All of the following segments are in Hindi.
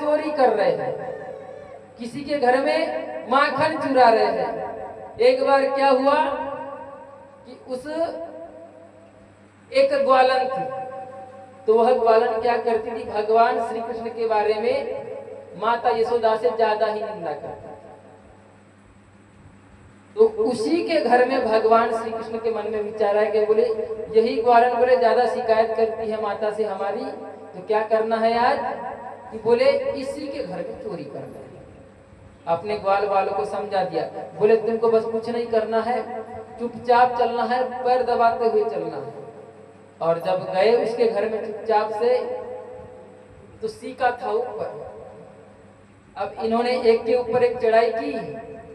चोरी कर रहे हैं, किसी के घर में माखन चुरा रहे हैं। एक बार क्या हुआ कि उस एक ग्वालन थी, तो वह ग्वालन क्या करती थी, भगवान श्री कृष्ण के बारे में माता यशोदा से ज्यादा ही निंदा करती। तो उसी के घर में भगवान श्री कृष्ण के मन में विचार है कि बोले यही ग्वालन बोले ज्यादा शिकायत करती है माता से हमारी, तो क्या करना है आज कि बोले इसी के घर में चोरी करना है। अपने ग्वाल वालों को समझा दिया, बोले तुमको बस कुछ नहीं करना है, चुपचाप चलना है, पैर दबाते हुए चलना है। और जब गए उसके घर में चुपचाप से, तो सीका था ऊपर। अब इन्होंने एक के ऊपर एक चढ़ाई की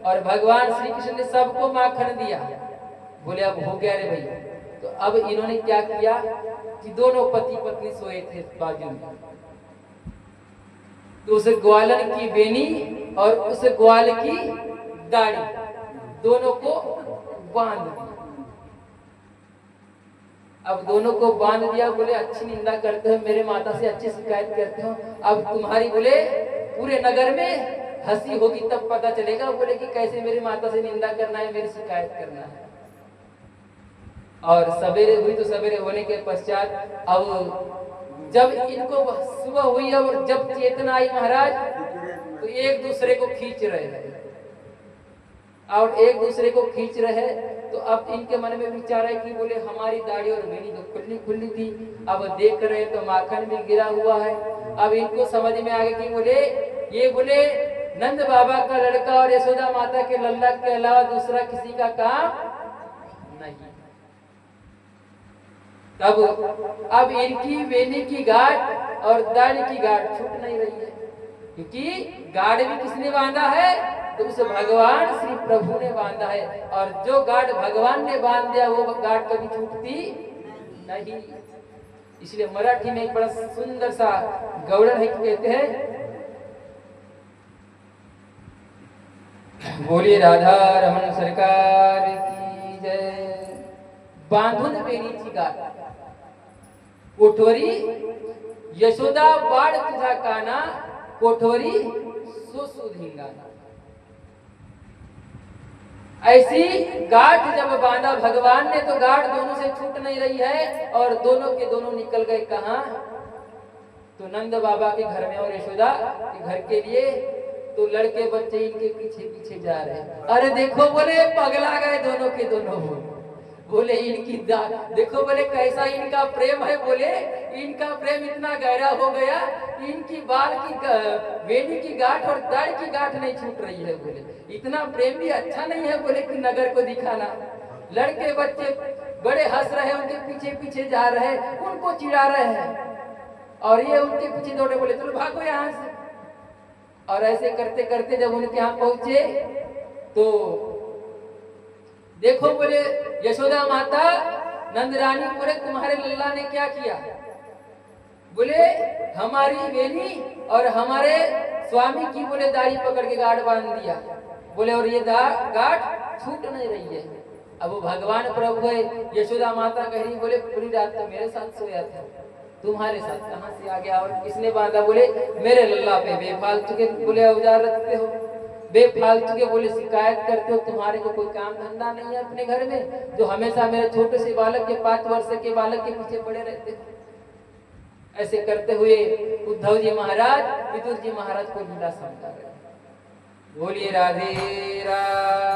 और भगवान श्री कृष्ण ने सबको माखन दिया। बोले अब हो गया रे भाई। तो अब इन्होंने क्या किया कि दोनों पति पत्नी सोए थे बाजू में, तो उस ग्वालन की बेनी और उस ग्वाल की दाढ़ी दोनों को बांध दिया। अब दोनों को बांध दिया, बोले अच्छी निंदा करते हो, मेरे माता से अच्छी शिकायत करते हो, अब तुम्हारी बोले पूरे नगर में हंसी होगी, तब पता चलेगा बोले कि कैसे मेरी माता से निंदा करना है, मेरी शिकायत करना है। और सवेरे हुई, तो सवेरे होने के पश्चात अब जब इनको सुबह हुई और जब चेतना आई महाराज, तो एक दूसरे को खींच रहे हैं और एक दूसरे को खींच रहे हैं। तो अब इनके मन में विचार है कि बोले हमारी दाढ़ी और बेनी तो खुली खुली थी, अब देख रहे तो माखन भी गिरा हुआ है। अब इनको समझ में आ गया कि बोले ये बोले नंद बाबा का लड़का और यशोदा माता के लल्ला के अलावा दूसरा किसी का काम नहीं। तब अब इनकी बेनी की गांठ और दाढ़ी की गांठ छूट नहीं रही है, क्योंकि गांठ भी किसने बांधा है, तो उसे भगवान श्री प्रभु ने बांधा है। और जो गांठ भगवान ने बांध दिया वो गांठ कभी छूटती नहीं। इसलिए मराठी में एक बड़ा सुंदर सा गौड़न है, कहते हैं बोलिए राधा रमन सरकार की जय। बांधुन बेनीची गाठ कोठोरी यशोदा बाळ तुझा काना, कोठोरी सोसू धिंगाणा। ऐसी गांठ जब बांधा भगवान ने, तो गांठ दोनों से छूट नहीं रही है और दोनों के दोनों निकल गए कहां, तो नंद बाबा के घर में और यशोदा के घर के लिए। तो लड़के बच्चे इनके पीछे पीछे जा रहे हैं। अरे देखो बोले पगला गए दोनों के दोनों, बोले इनकी देखो बोले कैसा इनका प्रेम है, बोले इनका प्रेम इतना गहरा हो गया, इनकी बाल की बेनी की गांठ और दाढ़ की गांठ नहीं छूट रही है। बोले इतना प्रेम भी अच्छा नहीं है बोले कि नगर को दिखाना। लड़के बच्चे बड़े हंस रहे, उनके पीछे पीछे जा रहे, उनको चिढ़ा रहे हैं और ये उनके पीछे दौड़े, बोले चलो भागो यहाँ से। और ऐसे करते करते जब उनके यहाँ पहुंचे, तो देखो बोले यशोदा माता नंद रानी, बोले तुम्हारे लल्ला ने क्या किया, बोले हमारी बेनी और हमारे स्वामी की बोले दाढ़ी पकड़ के गांठ बांध दिया, बोले और ये गांठ छूट नहीं रही है। अब वो भगवान प्रभु है, यशोदा माता कह रही, बोले पूरी रात तो मेरे साथ सोया था, तुम्हारे साथ कहां से आ गया और किसने बांधा, बोले मेरे लल्ला पे बेफालतू के बोले औजार रखते हो, बेफालतू के बोले शिकायत करते हो, तुम्हारे को कोई काम धंधा नहीं है अपने घर में, जो हमेशा मेरे छोटे से बालक के 5 वर्ष के बालक के पीछे पड़े रहते हो। ऐसे करते हुए उद्धव जी महाराज विदुर जी महाराज को लीला समझा रहे। बोलिए राधे राधे।